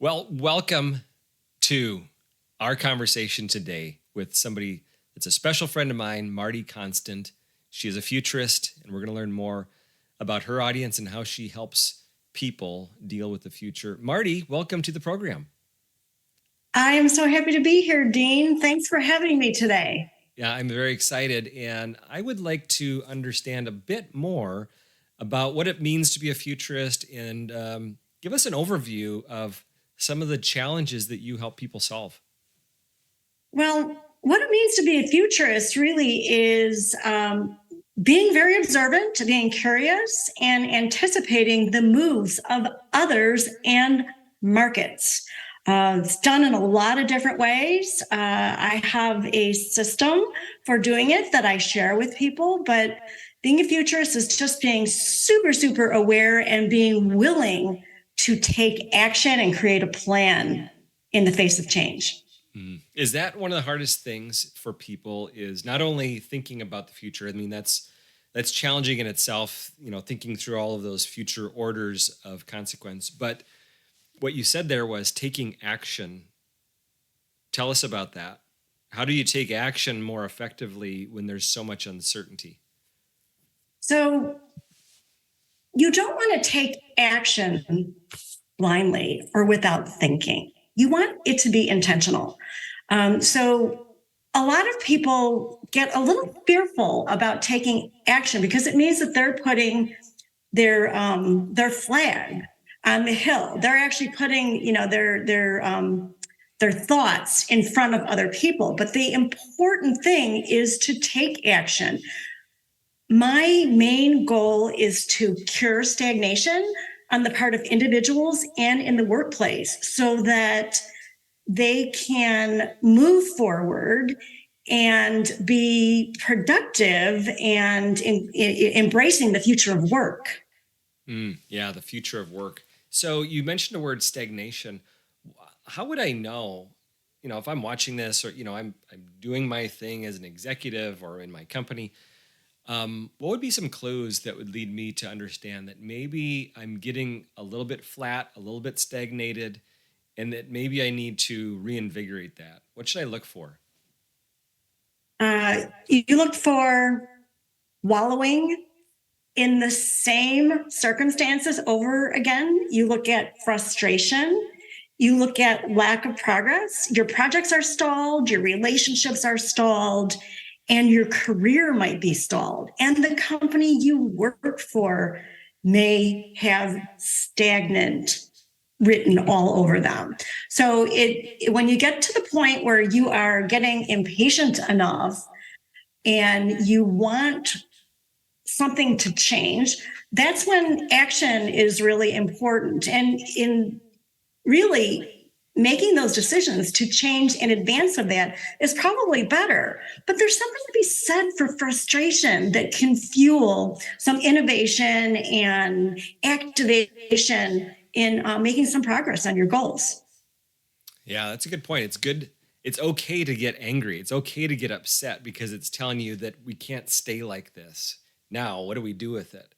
Well, welcome to our conversation today with somebody that's a special friend of mine, Marti Konstant. She is a futurist, and we're going to learn more about her audience and how she helps people deal with the future. Marti, welcome to the program. I am so happy to be here, Dean. Thanks for having me today. Yeah, I'm very excited, and I would like to understand a bit more about what it means to be a futurist and give us an overview of some of the challenges that you help people solve. Well, what it means to be a futurist really is being very observant, being curious, and anticipating the moves of others and markets. It's done in a lot of different ways. I have a system for doing it that I share with people, but being a futurist is just being super, super aware and being willing to take action and create a plan in the face of change. Is that one of the hardest things for people, is not only thinking about the future? I mean, that's challenging in itself, thinking through all of those future orders of consequence. But what you said there was taking action. Tell us about that. How do you take action more effectively when there's so much uncertainty? So you don't want to take action blindly or without thinking. You want it to be intentional. So a lot of people get a little fearful about taking action because it means that they're putting their flag on the hill. They're actually putting, their thoughts in front of other people. But the important thing is to take action. My main goal is to cure stagnation on the part of individuals and in the workplace so that they can move forward and be productive and embracing the future of work. Yeah, the future of work. So you mentioned the word stagnation. How would I know, if I'm watching this or, I'm doing my thing as an executive or in my company, what would be some clues that would lead me to understand that maybe I'm getting a little bit flat, a little bit stagnated, and that maybe I need to reinvigorate that? What should I look for? You look for wallowing in the same circumstances over again. You look at frustration. You look at lack of progress. Your projects are stalled, your relationships are stalled, and your career might be stalled. And the company you work for may have stagnant written all over them. So when you get to the point where you are getting impatient enough and you want something to change, that's when action is really important. And in really making those decisions to change in advance of that is probably better. But there's something to be said for frustration that can fuel some innovation and activation in making some progress on your goals. Yeah, that's a good point. It's good. It's okay to get angry. It's okay to get upset because it's telling you that we can't stay like this. Now, what do we do with it?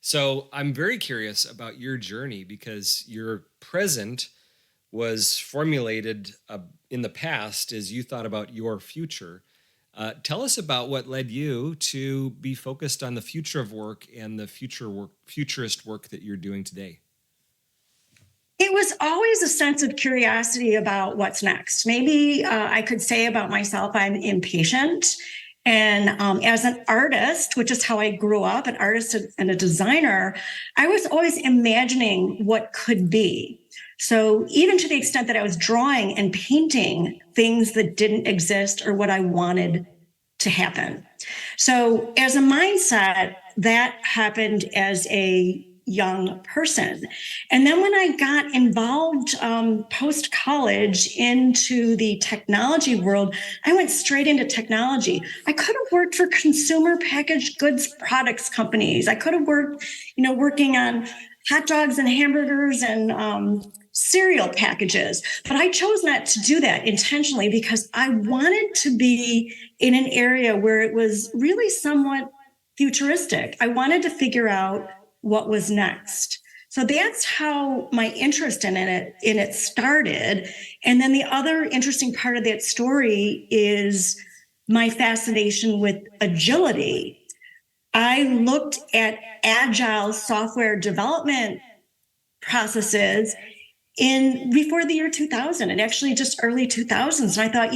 So I'm very curious about your journey because your present was formulated in the past as you thought about your future. Tell us about what led you to be focused on the future of work and the futurist work that you're doing today. It was always a sense of curiosity about what's next. Maybe I could say about myself, I'm impatient. And as an artist, which is how I grew up, an artist and a designer, I was always imagining what could be. So even to the extent that I was drawing and painting things that didn't exist or what I wanted to happen. So as a mindset, that happened as a young person. And then when I got involved post-college into the technology world, I went straight into technology. I could have worked for consumer packaged goods products companies. I could have worked, working on hot dogs and hamburgers and cereal packages. But I chose not to do that intentionally because I wanted to be in an area where it was really somewhat futuristic. I wanted to figure out what was next. So that's how my interest in it started. And then the other interesting part of that story is my fascination with agility. I looked at agile software development processes in before the year 2000, and actually just early 2000s. And I thought,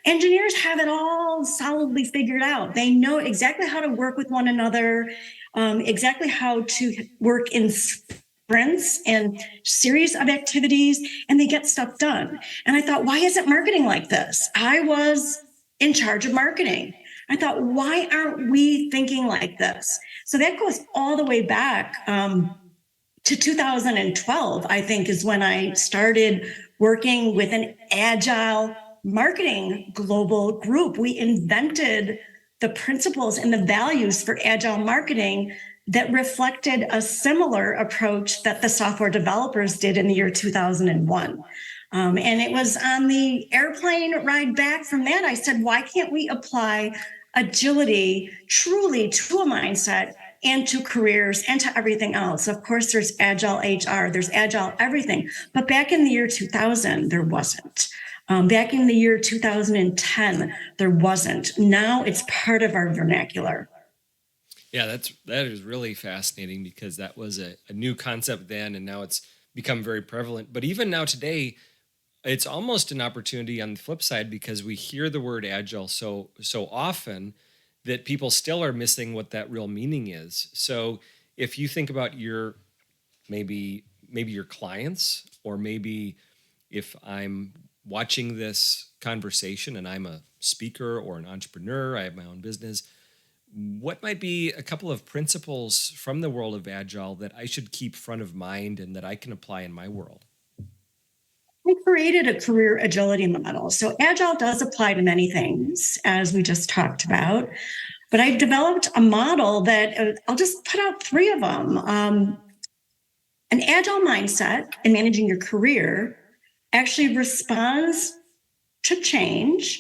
engineers have it all solidly figured out. They know exactly how to work with one another, exactly how to work in sprints and series of activities, and they get stuff done. And I thought, why isn't marketing like this? I was in charge of marketing. I thought, why aren't we thinking like this? So that goes all the way back to 2012, I think, is when I started working with an agile marketing global group. We invented the principles and the values for agile marketing that reflected a similar approach that the software developers did in the year 2001. And it was on the airplane ride back from that, I said, why can't we apply agility truly to a mindset and to careers and to everything else? Of course, there's agile HR, there's agile everything. But back in the year 2000, there wasn't. Back in the year 2010, there wasn't. Now it's part of our vernacular. Yeah, that is really fascinating, because that was a new concept then, and now it's become very prevalent. But even now today, it's almost an opportunity on the flip side, because we hear the word agile so often that people still are missing what that real meaning is. So if you think about your maybe your clients, or maybe if I'm watching this conversation and I'm a speaker or an entrepreneur, I have my own business, what might be a couple of principles from the world of agile that I should keep front of mind and that I can apply in my world? I created a career agility model. So agile does apply to many things, as we just talked about. But I developed a model that I'll just put out three of them. An agile mindset in managing your career actually responds to change,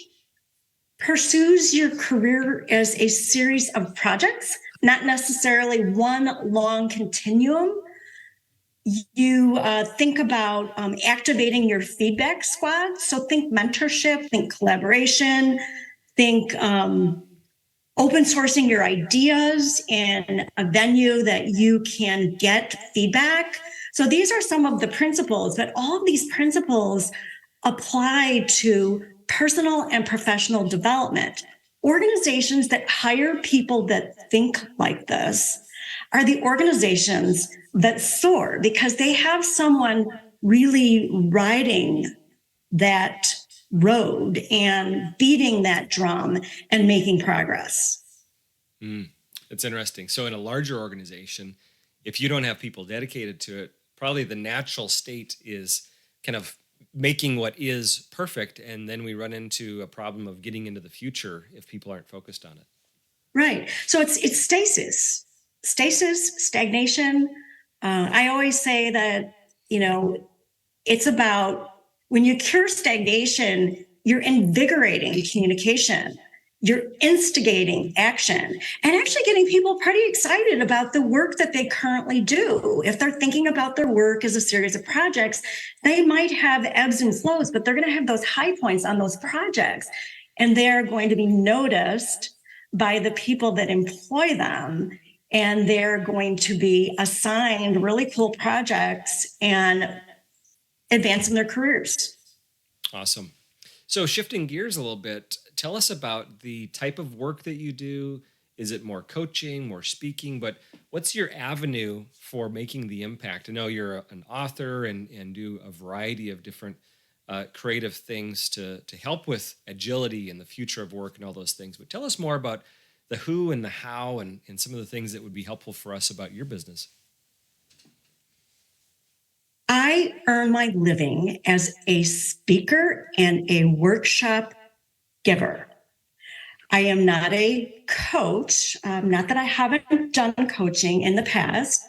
pursues your career as a series of projects, not necessarily one long continuum. You think about activating your feedback squad. So think mentorship, think collaboration, think open sourcing your ideas in a venue that you can get feedback. So these are some of the principles, but all of these principles apply to personal and professional development. Organizations that hire people that think like this are the organizations that soar, because they have someone really riding that road and beating that drum and making progress. It's interesting. So in a larger organization, if you don't have people dedicated to it, probably the natural state is kind of making what is perfect, and then we run into a problem of getting into the future if people aren't focused on it. Right. So it's stasis, stagnation. I always say that, it's about, when you cure stagnation, you're invigorating communication, you're instigating action, and actually getting people pretty excited about the work that they currently do. If they're thinking about their work as a series of projects, they might have ebbs and flows, but they're going to have those high points on those projects, and they're going to be noticed by the people that employ them, and they're going to be assigned really cool projects and advancing their careers. Awesome. So shifting gears a little bit, tell us about the type of work that you do. Is it more coaching, more speaking? But what's your avenue for making the impact? I know you're an author and do a variety of different creative things to help with agility and the future of work and all those things. But tell us more about the who and the how and some of the things that would be helpful for us about your business. I earn my living as a speaker and a workshop giver. I am not a coach, not that I haven't done coaching in the past,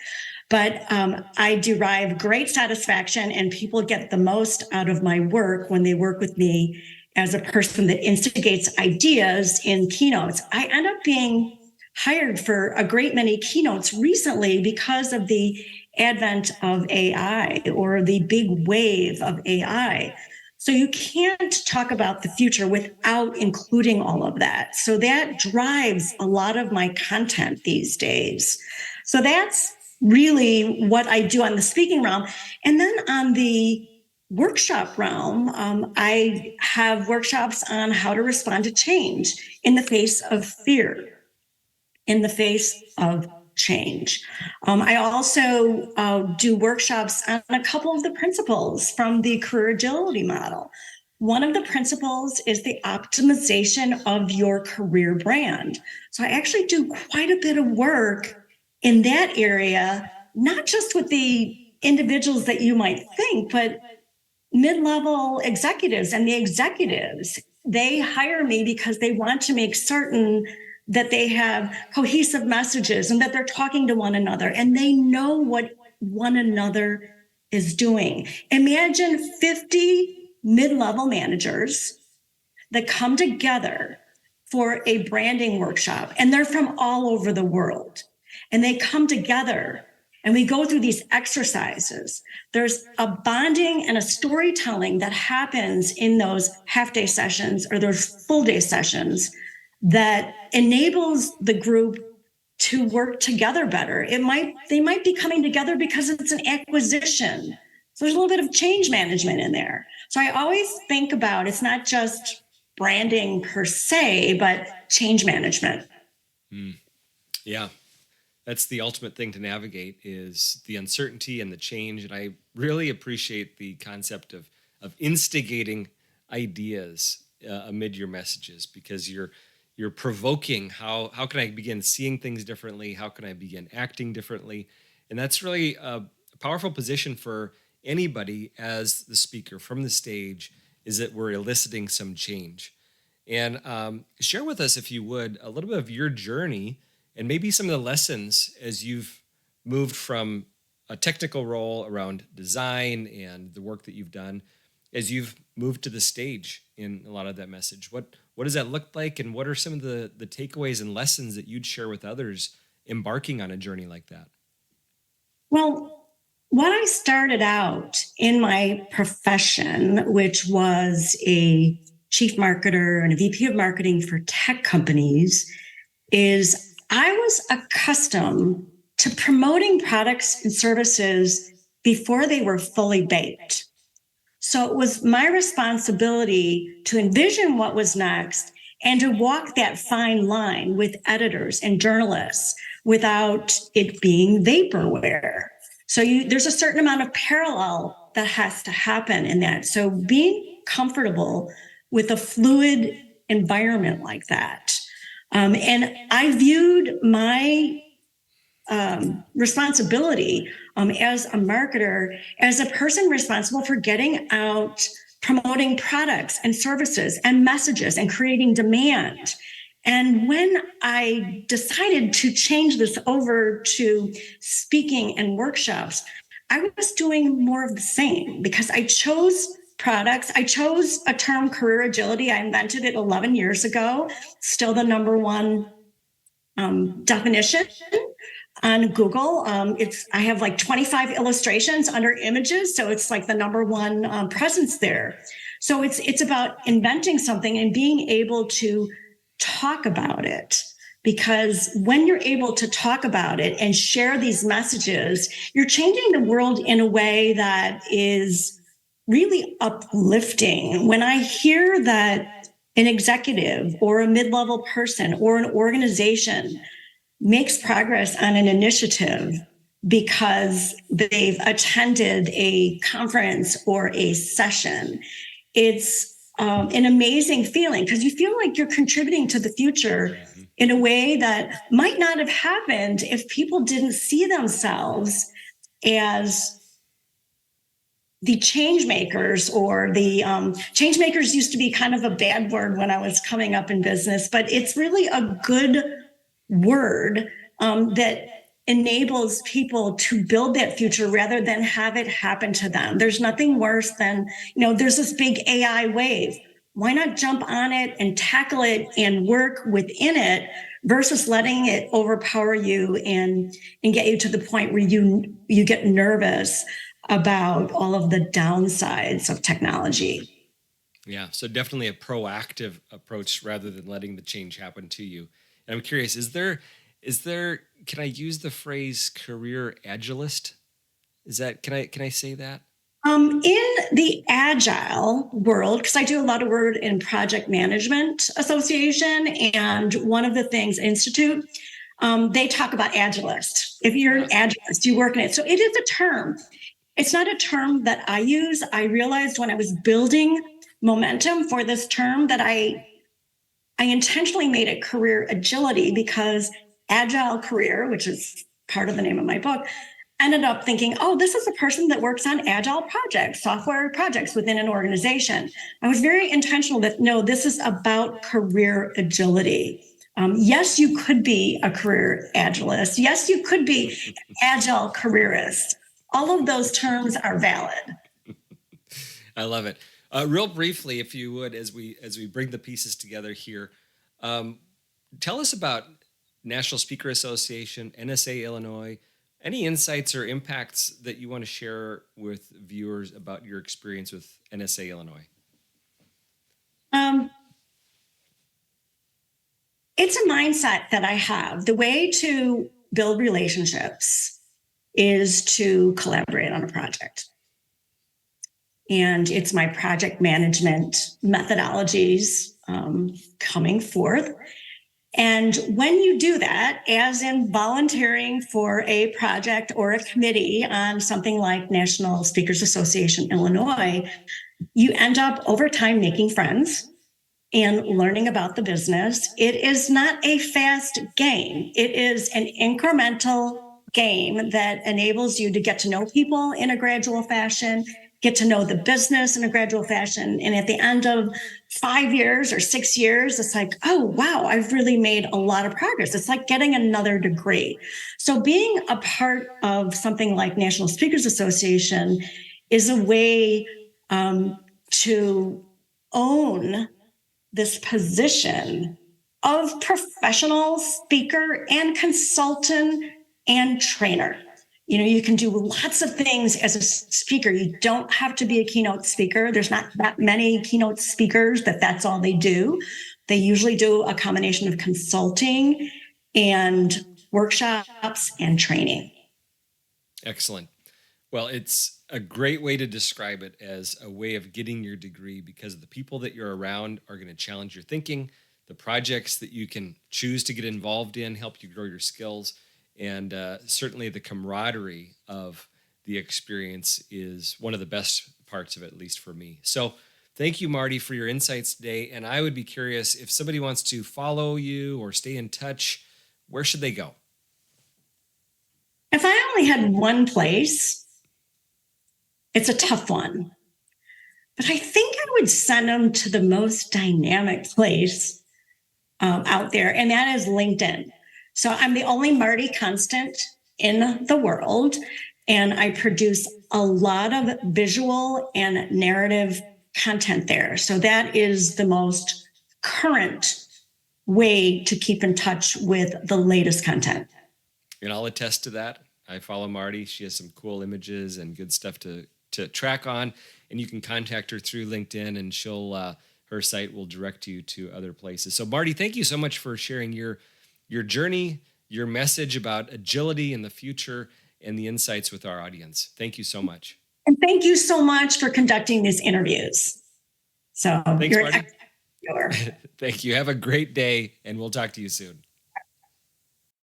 but I derive great satisfaction, and people get the most out of my work when they work with me as a person that instigates ideas in keynotes. I end up being hired for a great many keynotes recently because of the advent of AI or the big wave of AI. So you can't talk about the future without including all of that. So that drives a lot of my content these days. So that's really what I do on the speaking realm. And then on the workshop realm, I have workshops on how to respond to change in the face of fear, in the face of change. I also do workshops on a couple of the principles from the career agility model. One of the principles is the optimization of your career brand. So I actually do quite a bit of work in that area, not just with the individuals that you might think, but mid-level executives and the executives. They hire me because they want to make certain that they have cohesive messages and that they're talking to one another and they know what one another is doing. Imagine 50 mid-level managers that come together for a branding workshop, and they're from all over the world. And they come together and we go through these exercises. There's a bonding and a storytelling that happens in those half-day sessions or those full-day sessions that enables the group to work together better. They might be coming together because it's an acquisition. So there's a little bit of change management in there. So I always think about it's not just branding per se, but change management. Yeah. That's the ultimate thing to navigate is the uncertainty and the change. And I really appreciate the concept of instigating ideas amid your messages, because you're provoking how can I begin seeing things differently? How can I begin acting differently? And that's really a powerful position for anybody as the speaker from the stage, is that we're eliciting some change. And share with us, if you would, a little bit of your journey and maybe some of the lessons as you've moved from a technical role around design and the work that you've done, as you've moved to the stage in a lot of that message. What does that look like, and what are some of the takeaways and lessons that you'd share with others embarking on a journey like that? Well, when I started out in my profession, which was a chief marketer and a VP of marketing for tech companies, is I was accustomed to promoting products and services before they were fully baked. So it was my responsibility to envision what was next and to walk that fine line with editors and journalists without it being vaporware. So there's a certain amount of parallel that has to happen in that. So being comfortable with a fluid environment like that. And I viewed my responsibility as a marketer, as a person responsible for getting out, promoting products and services and messages and creating demand. And when I decided to change this over to speaking and workshops, I was doing more of the same because I chose products. I chose a term, career agility. I invented it 11 years ago, still the number one definition on Google. I have like 25 illustrations under images, so it's like the number one presence there. So it's about inventing something and being able to talk about it. Because when you're able to talk about it and share these messages, you're changing the world in a way that is really uplifting. When I hear that an executive or a mid-level person or an organization makes progress on an initiative because they've attended a conference or a session, it's an amazing feeling because you feel like you're contributing to the future in a way that might not have happened if people didn't see themselves as the change makers, or the change makers used to be kind of a bad word when I was coming up in business, but it's really a good word that enables people to build that future rather than have it happen to them. There's nothing worse than, there's this big AI wave. Why not jump on it and tackle it and work within it versus letting it overpower you and get you to the point where you get nervous about all of the downsides of technology. Yeah, so definitely a proactive approach rather than letting the change happen to you. And I'm curious, is there can I use the phrase career agilist? Is that can I say that? In the agile world, because I do a lot of work in Project Management Association, and one of the things Institute, they talk about agilist. If you're an agilist, you work in it. So it is a term. It's not a term that I use. I realized when I was building momentum for this term that I intentionally made it career agility, because agile career, which is part of the name of my book, ended up thinking, oh, this is a person that works on agile projects, software projects within an organization. I was very intentional that, no, this is about career agility. Yes, you could be a career agilist. Yes, you could be agile careerist. All of those terms are valid. I love it. Real briefly, if you would, as we bring the pieces together here, tell us about National Speaker Association, NSA Illinois. Any insights or impacts that you want to share with viewers about your experience with NSA Illinois? It's a mindset that I have. The way to build relationships is to collaborate on a project. And it's my project management methodologies coming forth. And when you do that, as in volunteering for a project or a committee on something like National Speakers Association Illinois, you end up over time making friends and learning about the business. It is not a fast game. It is an incremental game that enables you to get to know people in a gradual fashion, get to know the business in a gradual fashion. And at the end of 5 years or 6 years, it's like, oh, wow, I've really made a lot of progress. It's like getting another degree. So being a part of something like National Speakers Association is a way to own this position of professional speaker and consultant and trainer. You know, you can do lots of things as a speaker. You don't have to be a keynote speaker. There's not that many keynote speakers that's all they do. They usually do a combination of consulting and workshops and training. Excellent. Well, it's a great way to describe it, as a way of getting your degree, because the people that you're around are going to challenge your thinking. The projects that you can choose to get involved in help you grow your skills. And certainly the camaraderie of the experience is one of the best parts of it, at least for me. So thank you, Marti, for your insights today. And I would be curious, if somebody wants to follow you or stay in touch, where should they go? If I only had one place, it's a tough one, but I think I would send them to the most dynamic place out there, and that is LinkedIn. So I'm the only Marti Konstant in the world, and I produce a lot of visual and narrative content there. So that is the most current way to keep in touch with the latest content. And I'll attest to that. I follow Marti. She has some cool images and good stuff to track on, and you can contact her through LinkedIn, and she'll her site will direct you to other places. So Marti, thank you so much for sharing your journey, your message about agility in the future, and the insights with our audience. Thank you so much. And thank you so much for conducting these interviews. So thanks, you're Marti. an Thank you. Have a great day, and we'll talk to you soon.